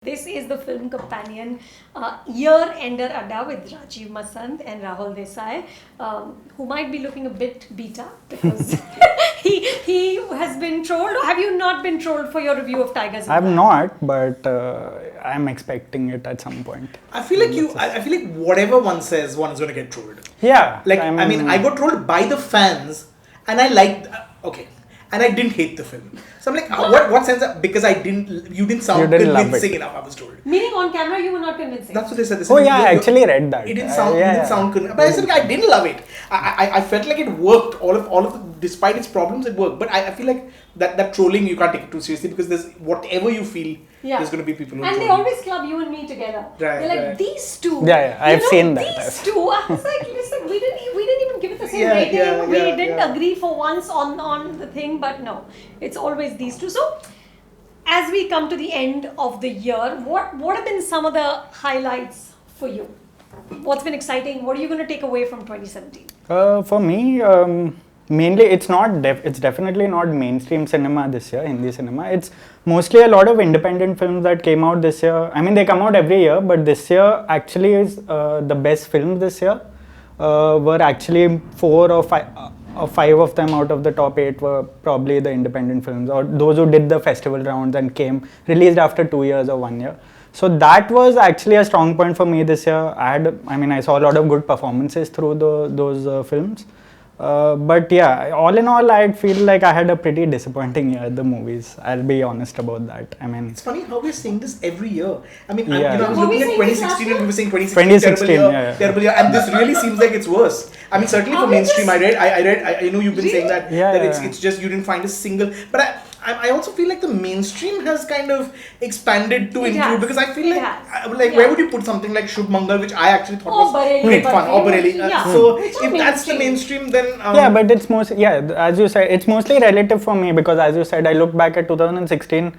This is the film companion Year-Ender Adda with Rajeev Masand and Rahul Desai, who might be looking a bit beta because he has been trolled. Or have you not been trolled for your review of Tigers? I'm not, but I'm expecting it at some point. I feel like I feel like whatever one says, one is going to get trolled. Yeah. Like I mean, I got trolled by the fans, and I liked. Okay. And I didn't hate the film. So I'm like, what sense? Because you didn't sound convincing enough, I was told. Meaning on camera you were not convincing. That's what they said. Oh yeah, I actually read that. It didn't sound convincing. But I said I didn't love it. I felt like it worked. All of despite its problems, it worked. But I feel like that trolling you can't take it too seriously because there's whatever you feel. Yeah. There's going to be people who and troll they always club you and me together. Right, they're like these two. Yeah, I've seen that. These two. I was like, listen, we didn't even give it the same rating. We didn't agree for once on the thing, but no, it's always these two. So, as we come to the end of the year, what have been some of the highlights for you? What's been exciting? What are you going to take away from 2017? For me, mainly it's definitely not mainstream cinema this year, Hindi cinema. It's mostly a lot of independent films that came out this year. I mean, they come out every year, but this year actually is the best films this year. Were actually 4 or 5 of them out of the top 8 were probably the independent films, or those who did the festival rounds and came released after 2 years or 1 year. So that was actually a strong point for me this year. I saw a lot of good performances through those films. But yeah, all in all, I feel like I had a pretty disappointing year at the movies. I'll be honest about that. I mean, it's funny how we're saying this every year. I mean, yeah. I was looking at 2016 and we were saying 2016 terrible year, and this really seems like it's worse. I mean, certainly for mainstream, I read. I know you've been saying that it's just you didn't find a single, but I also feel like the mainstream has kind of expanded to include because I feel like where would you put something like Shubh Mangal, which I actually thought was great fun, or Bareli. So if that's the mainstream, then but it's mostly as you said, it's mostly relative for me because as you said, I look back at 2016.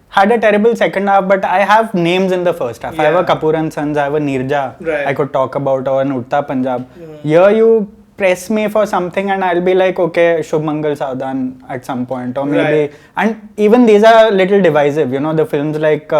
Had a terrible second half, but I have names in the first half. I have a Kapoor and Sons, I have a Nirja I could talk about, or an Udta Punjab. Here you press me for something and I'll be like, okay, Shubh Mangal Saavdhan at some point, or maybe, and even these are a little divisive, the films like,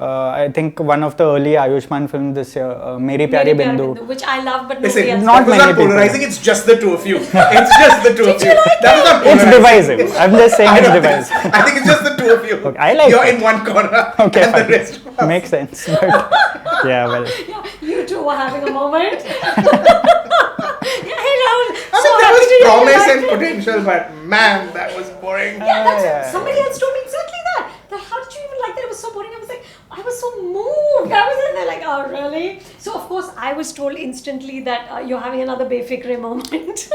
I think one of the early Ayushmann films this year, Meri Pyari Bindu. Which I love, but nobody else. Not many not polarizing, it's just the two of you. It's just the two of you. That is not it's divisive. I'm just saying it's divisive. I think it's just the two of you. Okay, I like You're in one corner okay, and fine. the rest of us. Makes sense. But yeah, well. Yeah, you two were having a moment. Hey Rahul, there was promise and potential, but man, that was boring. Somebody else told me exactly that. How did you even like that? It was so boring. I was like, I was so moved. I was in there like, oh really? So of course I was told instantly that you're having another Befikre moment.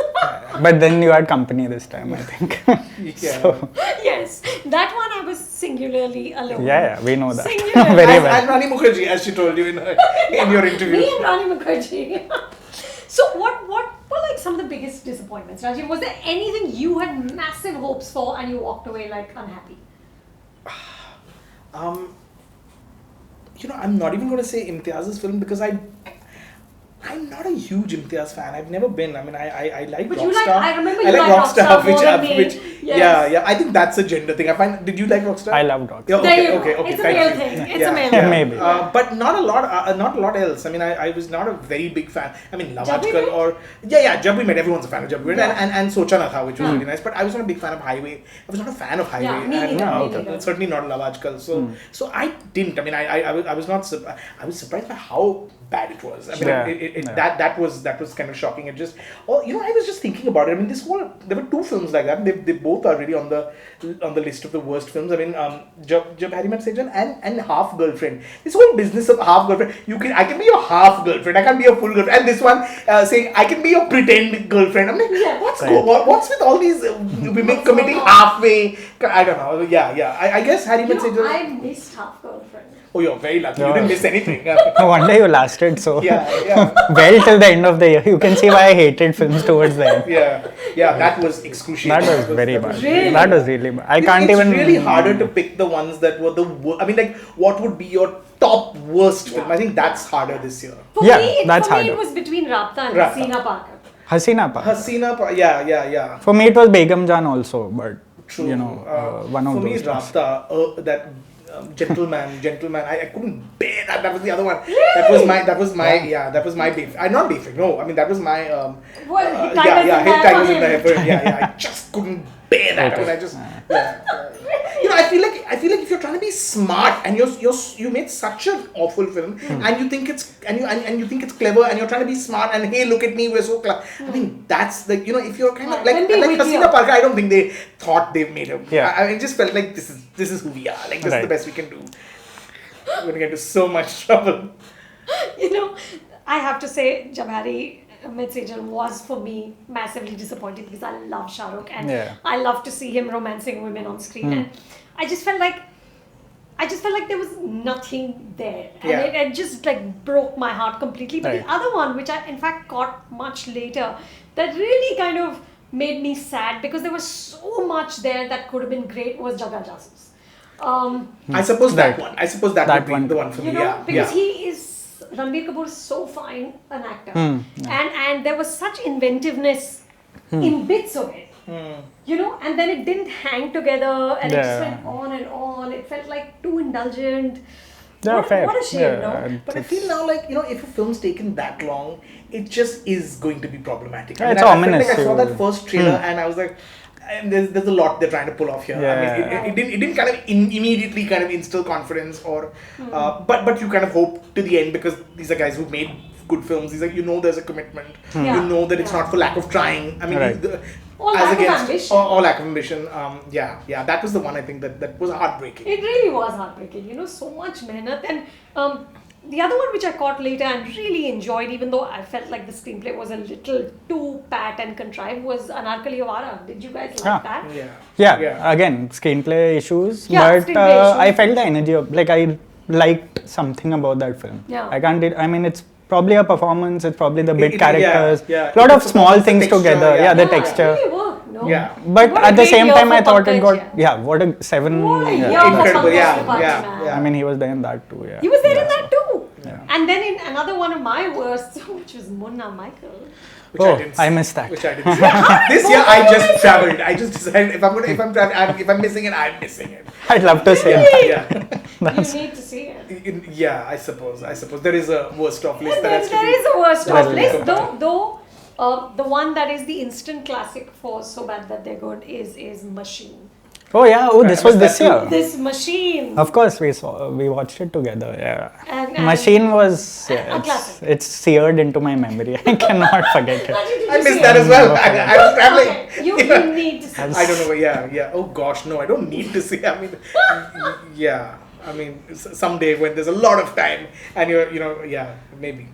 But then you had company this time, I think. So. Yes, that one I was singularly alone. Yeah, we know that. Very well. And Rani Mukherjee, as she told you in your interview. Me and Rani Mukherjee. So what were like some of the biggest disappointments, Rajeev? Was there anything you had massive hopes for and you walked away like unhappy? I'm not even going to say Imtiaz's film because I'm not a huge Imtiaz fan. I've never been. I mean, I like but Rockstar. I remember you like Rockstar more than me. Yeah. I think that's a gender thing. Did you like Rockstar? I loved Rockstar. Yeah, okay. It's a male thing. It's a male thing. Maybe. But not a lot else. I mean, I was not a very big fan. I mean, Love Aajkal or Jab We Met. Everyone's a fan of Jab We Met and Socha Na Tha, which was really nice. But I was not a big fan of Highway. I was not a fan of Highway. And certainly not Love Aajkal. So I didn't. I mean, I was not. I was surprised by how bad it was. I mean, that was kind of shocking. It just, I was just thinking about it. I mean, there were 2 films like that. They both are really on the list of the worst films. I mean, Jab Harry Met Sejal and Half Girlfriend. This whole business of half girlfriend. I can be your half girlfriend. I can't be your full girlfriend. And this one saying I can be your pretend girlfriend. I'm like, what's with all these women committing halfway? I don't know. Yeah. I guess Harry Met Sejal. I missed Half Girlfriend. Oh, you're very lucky. You didn't miss anything. No wonder you lasted so yeah. well till the end of the year. You can see why I hated films towards the end. Yeah, that was excruciating. That was very bad. Really? That was really bad. It's really harder to pick the ones that were the worst. I mean, like, what would be your top worst film? I think that's harder this year. For me, it was between Rabta and Hasina Pakar. Hasina Pakar. Yeah. For me, it was Begum Jaan also, but True. one of for those. For me, Rabta, that Gentleman. I couldn't bear that. That was the other one. That was my beef. Not beef. No, I mean that was my hit Tigers in the Heaven. I just couldn't bear that. I mean, I just I feel like if you're trying to be smart and you made such an awful film and you think it's and you think it's clever and you're trying to be smart and hey, look at me, we're so clever. I mean, that's like if you're kind of like Hasina Parka, I don't think they thought they made him. I just felt like this is who we are. Like this is the best we can do. We're gonna get into so much trouble. I have to say, Jamari Message was for me massively disappointing because I love Shah Rukh and I love to see him romancing women on screen, and I just felt like there was nothing there, and it just like broke my heart completely. But the other one, which I in fact caught much later, that really kind of made me sad because there was so much there that could have been great, was Jaga Jasus. I suppose that one. I suppose that would be the one for me. Because Ranbir Kapoor is so fine an actor, and there was such inventiveness in bits of it, and then it didn't hang together, and it just went on and on. It felt like too indulgent. What a shame, no? But I feel now like if a film's taken that long, it just is going to be problematic. It's ominous. I saw that first trailer and I was like, and there's a lot they're trying to pull off here. I mean, it didn't kind of immediately kind of instill confidence but you kind of hope to the end because these are guys who made good films. These are there's a commitment. You know that it's not for lack of trying. I mean, or lack of ambition. Or lack of ambition. That was the one I think that was heartbreaking. It really was heartbreaking. So much mehnat. And the other one which I caught later and really enjoyed, even though I felt like the screenplay was a little too pat and contrived, was Anarkali Avara. Did you guys like that? Yeah. Again, screenplay issues. I felt the energy of, like, I liked something about that film. I mean, it's probably a performance, it's probably the bit characters, a lot of small things together. The texture. It really worked, no? But at the same time, I thought it got, what a 7. Incredible, I mean, he was there in that too. He was there in that too. And then in another one of my worst, which was Munna Michael. I missed that. Which I didn't see. This year I just travelled. I just decided if I'm missing it, I'm missing it. I'd love to see it. You need to see it. I suppose there is a worst of list. There is a worst of list. Though the one that is the instant classic for So Bad That They're Good is Machine. This was this year. This Machine. Of course, we watched it together. And Machine was a classic. It's seared into my memory. I cannot forget it. I missed that as well. I was traveling. Okay. You need to see it. I don't know. Oh gosh, no, I don't need to see. I mean, I mean, someday when there's a lot of time and maybe.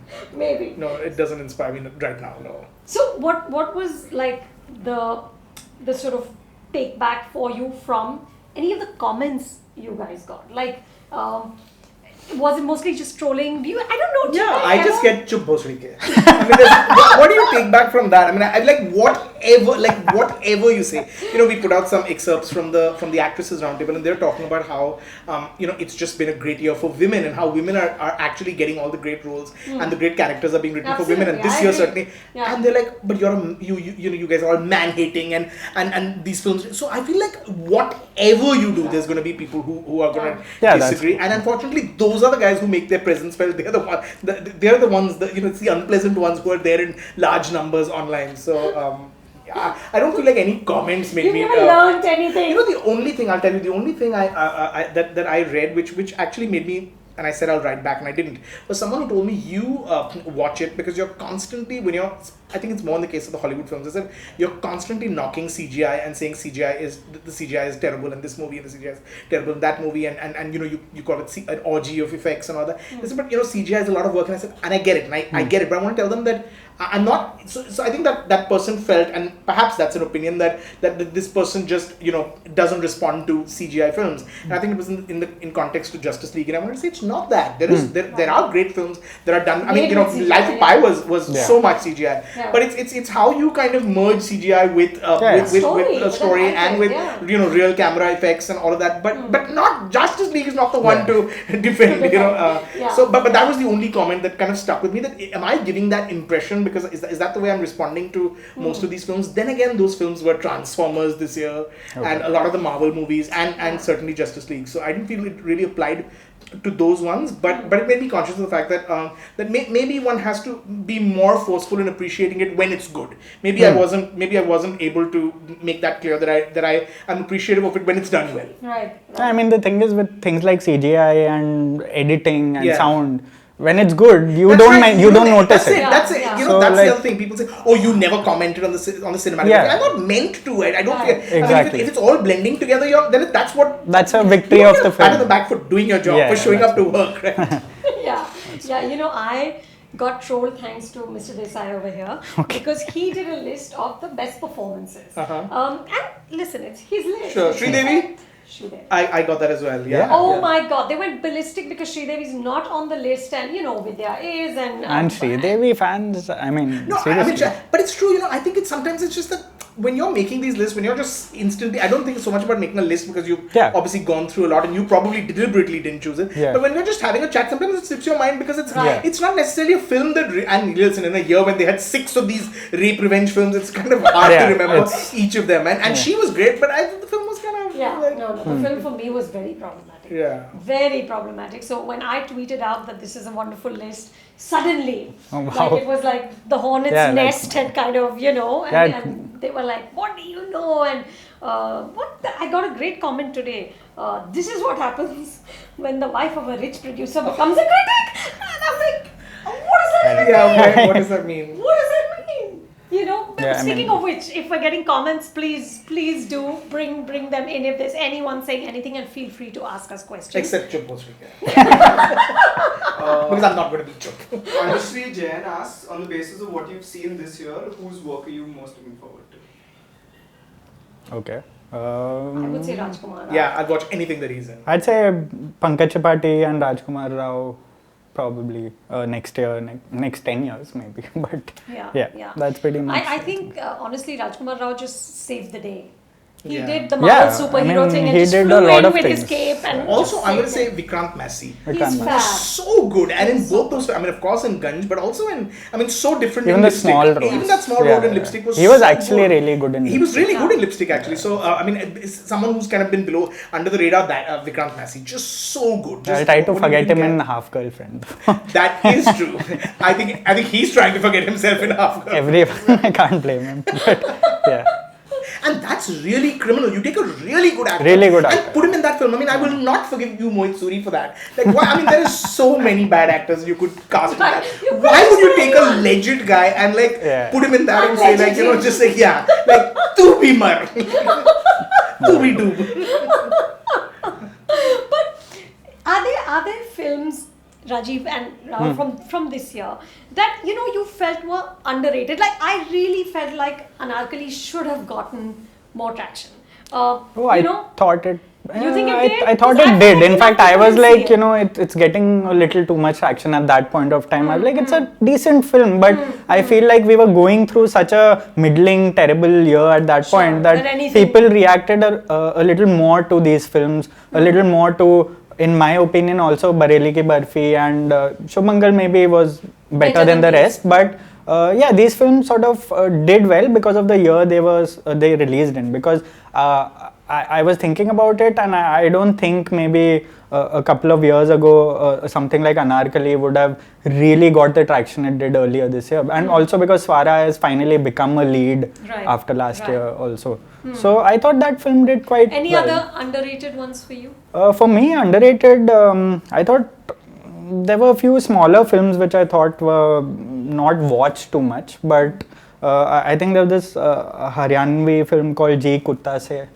No, it doesn't inspire me right now. No. So what was like the sort of take back for you from any of the comments you guys got? Like, was it mostly just trolling? I don't know. I just get chup bhosri ke. I mean, what do you take back from that? I mean, I like whatever you say. We put out some excerpts from the actresses roundtable, and they're talking about how it's just been a great year for women and how women are actually getting all the great roles and the great characters are being written for women. And this year certainly, and they're like, but you guys are all man hating and these films. So I feel like whatever you do, there's going to be people who are going to disagree. And unfortunately, those are the guys who make their presence felt. They're the ones it's the unpleasant ones who are there in large numbers online. So I don't feel like any comments made me. You never learned anything. The only thing I'll tell you, the only thing that I read, which actually made me, and I said I'll write back and I didn't, was someone who told me you watch it because you're constantly, I think it's more in the case of the Hollywood films, is that you're constantly knocking CGI and saying the CGI is terrible in this movie and the CGI is terrible in that movie and you call it an orgy of effects and all that. Listen, but CGI is a lot of work, and I said, and I get it, and I get it, but I want to tell them that I'm not. So I think that person felt, and perhaps that's an opinion that this person just doesn't respond to CGI films. And I think it was in context to Justice League, and I want to say it's not that. There are great films that are done. I mean, Life of Pi was so much CGI. but it's how you kind of merge CGI with with a story and with real camera effects and all of that. But not Justice League is not the one to defend. So but that was the only comment that kind of stuck with me. That am I giving that impression because is that the way I'm responding to most of these films? Then again, those films were Transformers this year and a lot of the Marvel movies and certainly Justice League. So I didn't feel it really applied to those ones, but it made me conscious of the fact that maybe one has to be more forceful in appreciating it when it's good. Maybe I wasn't able to make that clear that I am appreciative of it when it's done well. Right. I mean, the thing is with things like CGI and editing and sound, when it's good, you don't notice it. That's it. That's the other thing. People say, "Oh, you never commented on the cinematic." Yeah. I'm not meant to. I don't care. Exactly. I mean, if it's all blending together, then that's a victory of the film. Pat on the back for doing your job, for showing up to work. Right? I got trolled thanks to Mr. Desai over here because he did a list of the best performances. And listen, it's his list. Sure, Sridevi. I got that as well. Yeah. Oh my God, they went ballistic because Sridevi is not on the list, and Vidya is, and Sridevi fans. I mean, seriously. But it's true. I think sometimes it's just that when you're making these lists, when you're just instantly, I don't think it's so much about making a list because you've obviously gone through a lot and you probably deliberately didn't choose it. Yeah. But when you're just having a chat, sometimes it slips your mind because it's not necessarily a film that. And listen, in a year when they had 6 of these rape revenge films, it's kind of hard to remember each of them. And she was great, but I think the film was kind of the film for me was very problematic. Yeah. Very problematic. So when I tweeted out that this is a wonderful list, suddenly, it was like the hornet's nest had kind of, and they were like, what do you know? And I got a great comment today. This is what happens when the wife of a rich producer becomes a critic. And I'm like, what does that mean? Yeah, what does that mean? What does that mean? Speaking of which, if we're getting comments, please do bring them in if there's anyone saying anything, and feel free to ask us questions. Except Chup Bhosri. Because I'm not going to be Chup. Anushree Jain asks, on the basis of what you've seen this year, whose work are you most looking forward to? Okay. I would say Rajkumar Rao. Yeah, I'd watch anything that he's in. I'd say Pankaj Tripathi and Rajkumar Rao. Probably next year, next 10 years maybe, but that's pretty much. I think honestly Rajkumar Rao just saved the day. He did the Marvel superhero thing and just flew in with his cape. And also, I'm going to say Vikrant Massey. He's fab. So good, and in both those, of course in Ganj, but also so different even in the lipstick. Small roles. Even that small role in lipstick was. He was actually really good in. He was really good in lipstick actually. So someone who's kind of been under the radar. That Vikrant Massey, just so good. I try to forget him in Half Girlfriend. That is true. I think he's trying to forget himself in Half Girlfriend. Everyone, I can't blame him. But, and that's really criminal. You take a really good actor and put him in that film. I will not forgive you, Mohit Suri, for that. Like, there is so many bad actors you could cast in that. Why would you take a legend guy and put him in that and say just say tu bhi mar, tu bhi doob. But are there films, Rajeev and Rahul, from this year that you felt were underrated? Like, I really felt like Anarkali should have gotten more traction. I thought it. You think it did? I thought it did. In fact, I was like, it's getting a little too much action at that point of time. I was like, it's a decent film, but I feel like we were going through such a middling, terrible year at that point that people reacted a little more to these films, a little more to, in my opinion, also Bareli Ki Barfi and Shubh maybe was better than the rest, but these films sort of did well because of the year they released in. Because I was thinking about it, and I don't think maybe a couple of years ago something like Anarkali would have really got the traction it did earlier this year, and also because Swara has finally become a lead after last year also. So I thought that film did quite Any other underrated ones for you? For me, underrated, I thought there were a few smaller films which I thought were not watched too much, but I think there was this Haryanvi film called Ji Kutta Se,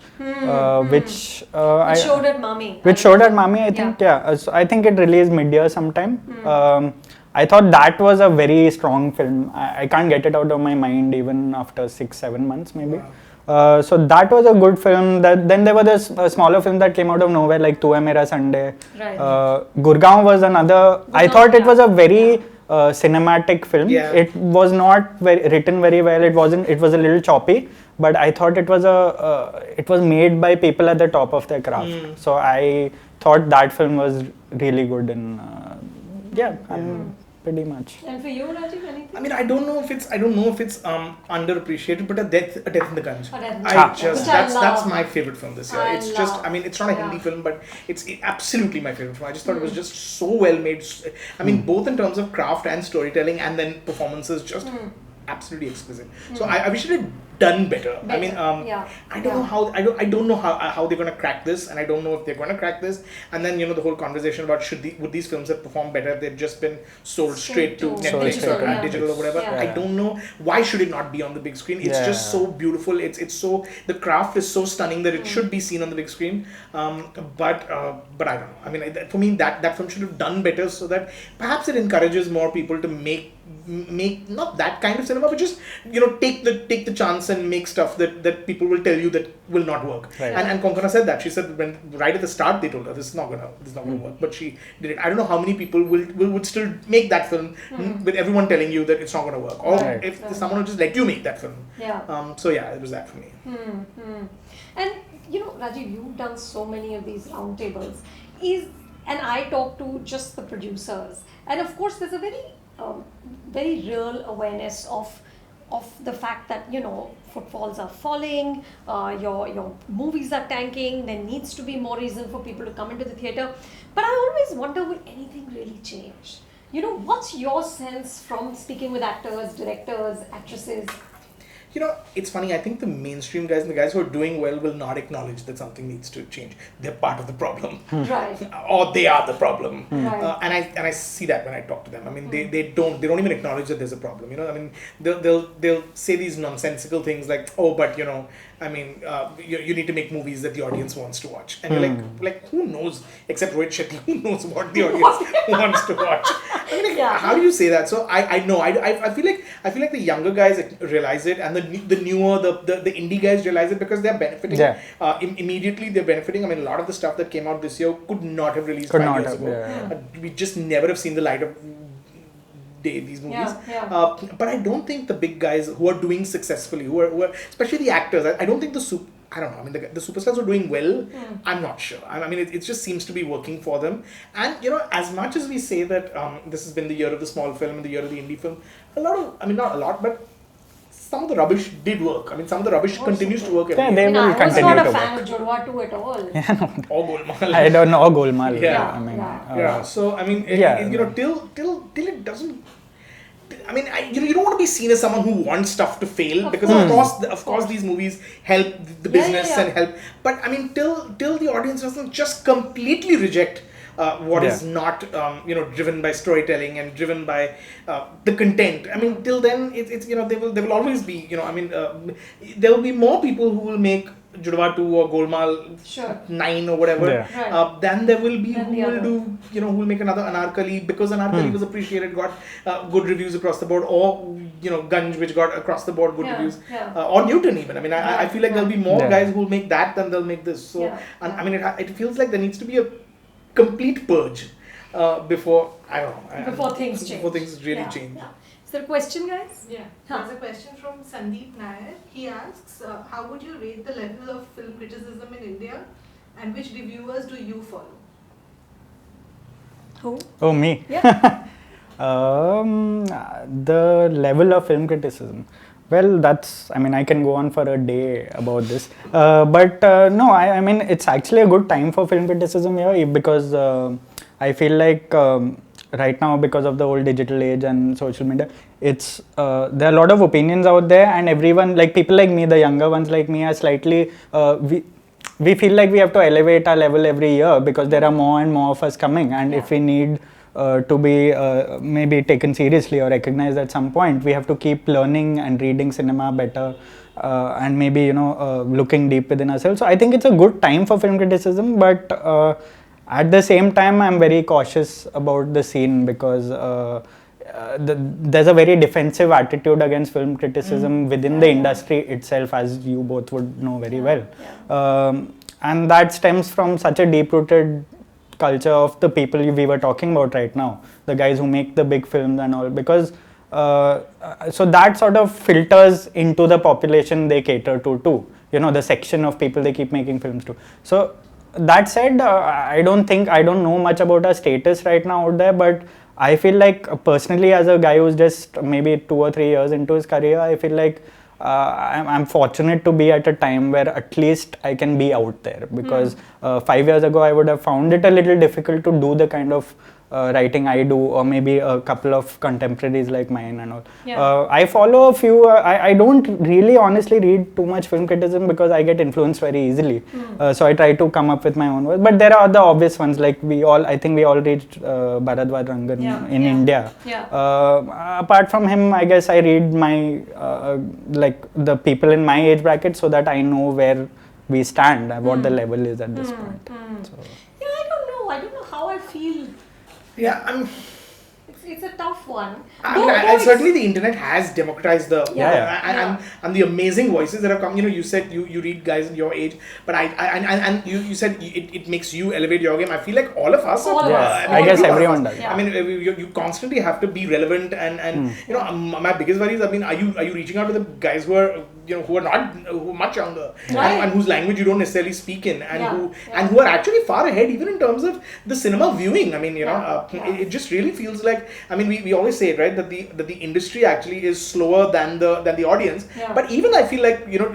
which showed at Mami. I think, so I think it released mid-year sometime. I thought that was a very strong film. I can't get it out of my mind even after 6-7 months maybe. So that was a good film. Then there was this smaller film that came out of nowhere, like Tu Hai Mera Sunday. Gurgaon was another. I thought it was a very cinematic film. Yeah. It was not written very well. It wasn't. It was a little choppy. But I thought it was made by people at the top of their craft. So I thought that film was really good, and pretty much. And for you, Rajeev, anything? I mean, I don't know if it's underappreciated, but a death in the Ganj. A Death in the That's love. my favorite film this year. It's not a Hindi film, but it's absolutely my favorite film. I just thought it was just so well made. I mean, both in terms of craft and storytelling, and then performances, just absolutely exquisite. So I wish it had done better. I mean, I don't know how they're gonna crack this, and I don't know if they're gonna crack this. And then the whole conversation about would these films have performed better if they'd just been sold straight to Netflix or digital or whatever. Yeah. I don't know why should it not be on the big screen. It's just so beautiful. It's so, the craft is so stunning that it should be seen on the big screen. But I don't know. I mean, for me that film should have done better, so that perhaps it encourages more people to make not that kind of cinema, but just take the chance and make stuff that people will tell you that will not work. Right. And Konkona said that. She said when right at the start they told her this is not gonna work, but she did it. I don't know how many people would still make that film with everyone telling you that it's not gonna work, or if someone will just let you make that film. So it was that for me. And Rajeev, you've done so many of these roundtables. And I talk to just the producers, and of course there's a very real awareness of the fact that footfalls are falling, your movies are tanking. There needs to be more reason for people to come into the theatre. But I always wonder, will anything really change? What's your sense from speaking with actors, directors, actresses? It's funny. I think the mainstream guys and the guys who are doing well will not acknowledge that something needs to change. They're part of the problem, Right? Or they are the problem. Right. And I see that when I talk to them. I mean, they don't even acknowledge that there's a problem. I mean, they'll say these nonsensical things like, oh, but I mean, you need to make movies that the audience wants to watch. And you're like, who knows? Except Rohit Shetty, who knows what the audience wants to watch? I mean, how do you say that? So I know. I feel like the younger guys realize it, and the newer, the indie guys realize it, because they're benefiting. Immediately they're benefiting. I mean, a lot of the stuff that came out this year could not have released 5 years ago. We just never have seen the light of day, these movies. But I don't think the big guys who are doing successfully, who are especially the actors, I don't think I don't know. I mean, the superstars are doing well. I'm not sure. I mean, it just seems to be working for them. And as much as we say that this has been the year of the small film and the year of the indie film, not a lot, but some of the rubbish did work. I mean, some of the rubbish continues to work. Yeah, they will continue to work. I was not a fan of Jodwa 2 at all. Or Golmaal. I don't know, Golmaal. Yeah. I mean, So I mean, till it doesn't. I mean, you don't want to be seen as someone who wants stuff to fail, because of course these movies help the business and help. But I mean, till the audience doesn't just completely reject what is not driven by storytelling and driven by the content. I mean, till then it's there will always be there will be more people who will make Judwa 2 or Golmaal 9 or whatever, then there will be who will do who will make another Anarkali, because Anarkali was appreciated, got good reviews across the board, or Ganj, which got across the board good reviews, or Newton even. I mean, I feel like there'll be more guys who will make that than they'll make this. So and I mean, it feels like there needs to be a complete purge before things change. Before things really change. Is there a question, guys? Yeah. There's a question from Sandeep Nair. He asks, how would you rate the level of film criticism in India, and which reviewers do you follow? Who? Oh, me? Yeah. The level of film criticism. Well, I can go on for a day about this. But no, I mean, it's actually a good time for film criticism here, because I feel like right now, because of the whole digital age and social media, it's there are a lot of opinions out there, and everyone, like people like me, the younger ones like me, are slightly we feel like we have to elevate our level every year, because there are more and more of us coming, and if we need to be maybe taken seriously or recognized at some point, we have to keep learning and reading cinema better, and maybe looking deep within ourselves. So I think it's a good time for film criticism, but at the same time, I'm very cautious about the scene, because there's a very defensive attitude against film criticism within the industry itself, as you both would know very well. And that stems from such a deep-rooted culture of the people we were talking about right now, the guys who make the big films and all, because so that sort of filters into the population they cater to too, you know, the section of people they keep making films to. So that said, I don't know much about our status right now out there, but I feel like personally, as a guy who's just maybe 2 or 3 years into his career, I feel like I'm fortunate to be at a time where at least I can be out there, because 5 years ago I would have found it a little difficult to do the kind of writing I do, or maybe a couple of contemporaries like mine and all. I follow a few, I don't really honestly read too much film criticism because I get influenced very easily. So I try to come up with my own words. But there are other obvious ones, like I think we all read Bharadwaj Rangan in India. Apart from him, I guess I read my, like the people in my age bracket, so that I know where we stand and what the level is at this point. So. Yeah, I don't know how I feel. Yeah, It's a tough one. I certainly the internet has democratized the and the amazing voices that have come. You know, you said you read guys in your age, but and you said it makes you elevate your game. I feel like all of us. I guess everyone does. I mean, you constantly have to be relevant, and you know, my biggest worry is, I mean, are you reaching out to the guys who are, you know, who are much younger, and whose language you don't necessarily speak in, and who are actually far ahead even in terms of the cinema viewing. I mean, you know, it just really feels like, I mean, we always say it, right, that the industry actually is slower than the audience. But even I feel like, you know,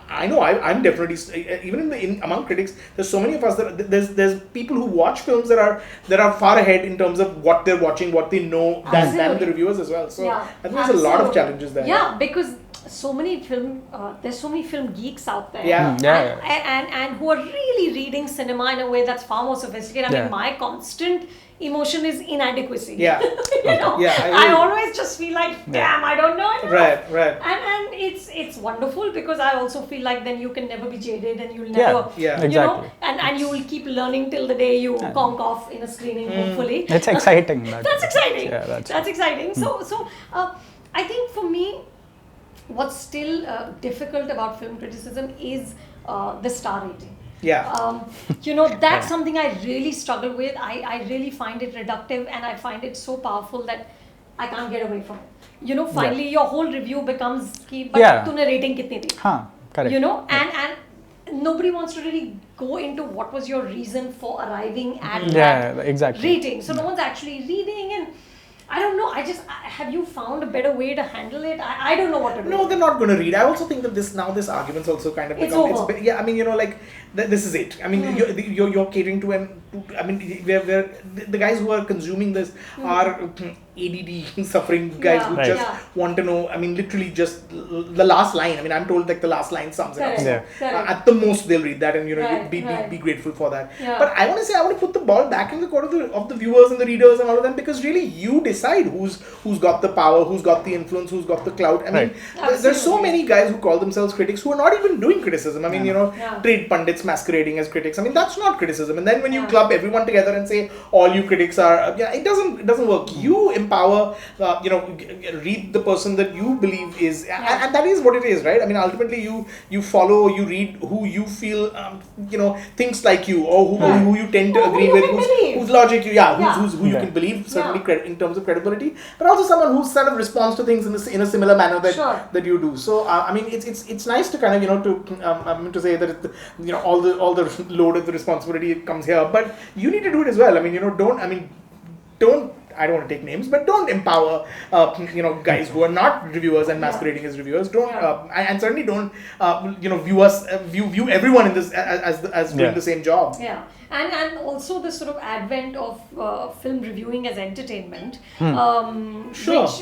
I know I'm definitely, even among critics, there's so many of us that there's people who watch films that are far ahead in terms of what they're watching, what they know, than the reviewers as well. So I think there's a lot of challenges there. Yeah, because so many there's so many film geeks out there, and who are really reading cinema in a way that's far more sophisticated. I mean, my constant emotion is inadequacy. You know? I always just feel like, damn, I don't know enough. Right. And it's wonderful, because I also feel like then you can never be jaded, and you'll never, exactly. you know, and you will keep learning till the day you conk off in a screening, hopefully. It's exciting. That's exciting. Yeah, that's exciting. So I think for me, what's still difficult about film criticism is the star rating. You know, that's something I really struggle with. I really find it reductive, and I find it so powerful that I can't get away from it. You know, finally your whole review becomes but तूने rating कितनी थी? Correct. You know, and nobody wants to really go into what was your reason for arriving at that rating. So no one's actually reading, and I don't know. Have you found a better way to handle it? I don't know what to do. No, they're not going to read. I also think that this argument's also kind of become. I mean, you know, like this is it. I mean, you're catering to I mean, the guys who are consuming this are ADD suffering guys who just want to know. I mean, literally just the last line. I mean, I'm told like the last line sums it up. So, at the most, they'll read that, and you know, be grateful for that. But I want to say, I want to put the ball back in the court of the viewers and the readers and all of them, because really you decide who's got the power, who's got the influence, who's got the clout. I mean, there's so many guys who call themselves critics who are not even doing criticism. I mean, you know, trade pundits masquerading as critics. I mean, that's not criticism. And then when you club everyone together and say all you critics are, it doesn't work. You empower, you know, read the person that you believe is, and that is what it is, right? I mean, ultimately you follow, you read who you feel, you know, thinks like you, or who you tend to agree with, whose logic you, who you can believe, certainly in terms of credibility, but also someone who sort of responds to things in a similar manner that you do. So I mean, it's nice to kind of, you know, to say that you know, all the load of the responsibility comes here, but you need to do it as well. I mean, you know, I don't want to take names, but don't empower, you know, guys who are not reviewers and masquerading as reviewers. Don't, and certainly don't, you know, view everyone in this as doing the same job. And also the sort of advent of film reviewing as entertainment,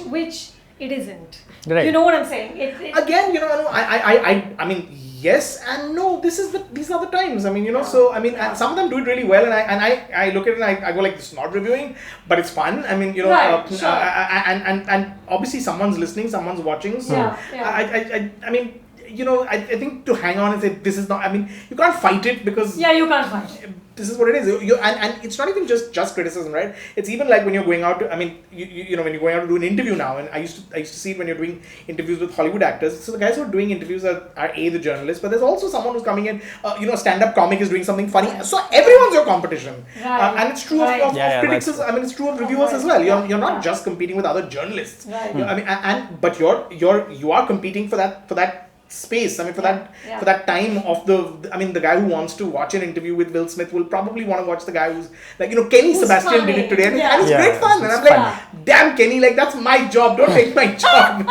which it isn't. Right. You know what I'm saying? Again, you know, I mean, yes and no. These are the times. I mean, you know. So I mean, and some of them do it really well, and I look at it and I go like, this is not reviewing, but it's fun. I mean, you know, and obviously someone's listening, someone's watching. So I mean, you know, I think to hang on and say this is not. I mean, you can't fight it because you can't fight it. this is what it is. And it's not even just criticism, right? It's even like when you're going out to, I mean, you know, when you're going out to do an interview now, and I used to see it when you're doing interviews with Hollywood actors. So the guys who are doing interviews are the journalists, but there's also someone who's coming in, you know, a stand-up comic is doing something funny. So everyone's your competition. Right. And it's true of critics. I mean, it's true of reviewers as well. You're not just competing with other journalists. Right. I mean, but you are competing for that space. I mean, for that time of the guy who wants to watch an interview with Will Smith will probably want to watch the guy who's like, you know, Kenny Sebastian funny. did it today, and it's Yeah. great fun. And I'm like, damn Kenny, like that's my job. Don't take my job.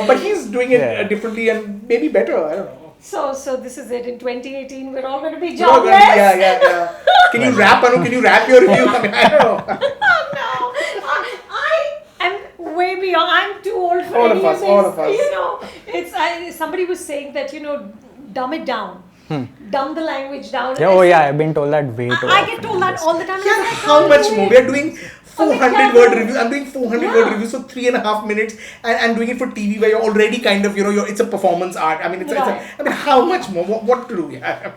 But he's doing it differently and maybe better. I don't know. So this is it. In 2018, we're all going to be We're all jobless. gonna yeah. Can you rap, Anu? Can you rap your review? I mean, I don't know. No, I am way beyond. I'm too old for All any of us, this. all of us. You know, somebody was saying that, you know, dumb it down, dumb the language down. Yeah, oh yeah, I've been told that way too I often. get told that all the time. Yeah, I'm like, how can't much do more? it. We are doing 400 word reviews. I'm doing 400 word Yeah. reviews for 3.5 minutes and doing it for TV where you're already kind of, you know, it's a performance art. I mean, Right. I mean, how much more? What to do? Yeah.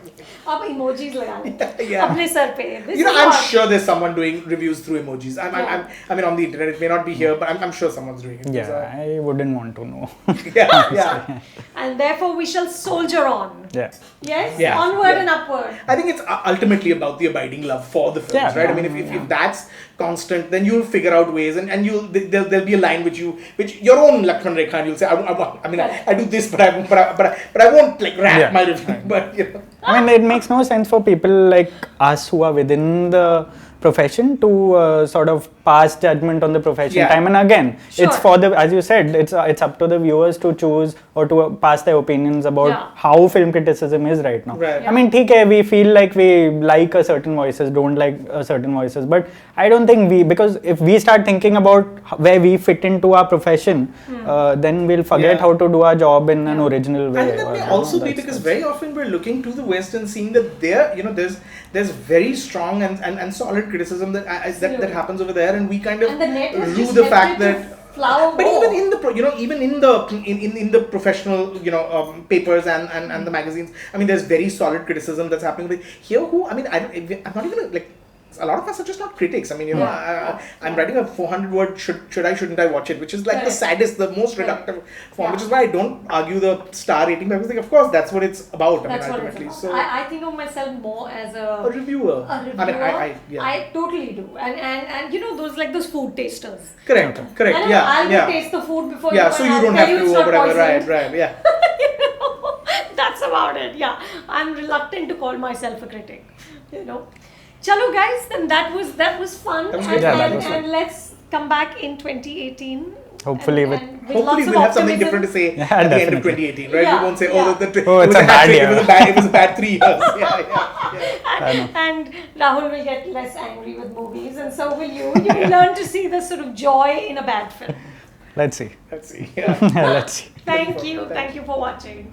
अब emojis लगाने Yeah. अपने sir पे. This You know, is I'm what- sure there's someone doing reviews through emojis. Yeah. I mean, on the internet, it may not be here, but I'm sure someone's doing it. Yeah, So, I wouldn't want to know. yeah. And therefore we shall soldier on. Yeah. Yes, Yeah. onward Yeah. and upward. I think it's ultimately about the abiding love for the films, Yeah. right? I mean, if that's constant, then you'll figure out ways, and there'll be a line which your own Lakshman Rekha, and you'll say, I do this, but I won't like rap my review, but you know. I mean, it makes no sense for people like us who are within the profession to sort of pass judgment on the profession Yeah. time and again. Sure. It's for the, as you said, it's up to the viewers to choose or to pass their opinions about Yeah. how film criticism is right now. Right. I mean, we feel like we like a certain voices, don't like certain voices, but I don't think because if we start thinking about where we fit into our profession, then we'll forget how to do our job in an original way. And that may or, also be that's- because very often we're looking to the West and seeing that there's very strong and solid criticism that happens over there, and we kind of And the net has rue just the helped fact it that. to flower But more. even in the professional papers and the magazines, I mean, there's very solid criticism that's happening. But here, I'm not even like. A lot of us are just not critics. I mean, I'm writing a 400-word shouldn't I watch it, which is like the saddest, the most reductive form, which is why I don't argue the star rating. Because of course that's what it's about. That's I mean, what it's ultimately. about. So I think of myself more as a reviewer. a reviewer. I mean, I totally do. And you know, those food tasters. correct. I know, I'll taste the food before So you don't have to or whatever. Right. Yeah. That's about it. Yeah, I'm reluctant to call myself a critic. You know, chalo guys, then that was fun. That was good. And, Yeah, that and, was fun. and let's come back in 2018. Hopefully with Hopefully lots of we'll have something optimism. different to say Yeah, at the end of definitely. 2018, right? Yeah, We won't say, Oh, it it's was a bad hat-trick, year. it was a bad 3 years. Yeah. And Rahul will get less angry with movies, and so will you. You will learn to see the sort of joy in a bad film. let's see. Let's see. Yeah. Let's see. Thank you. Thank you for watching.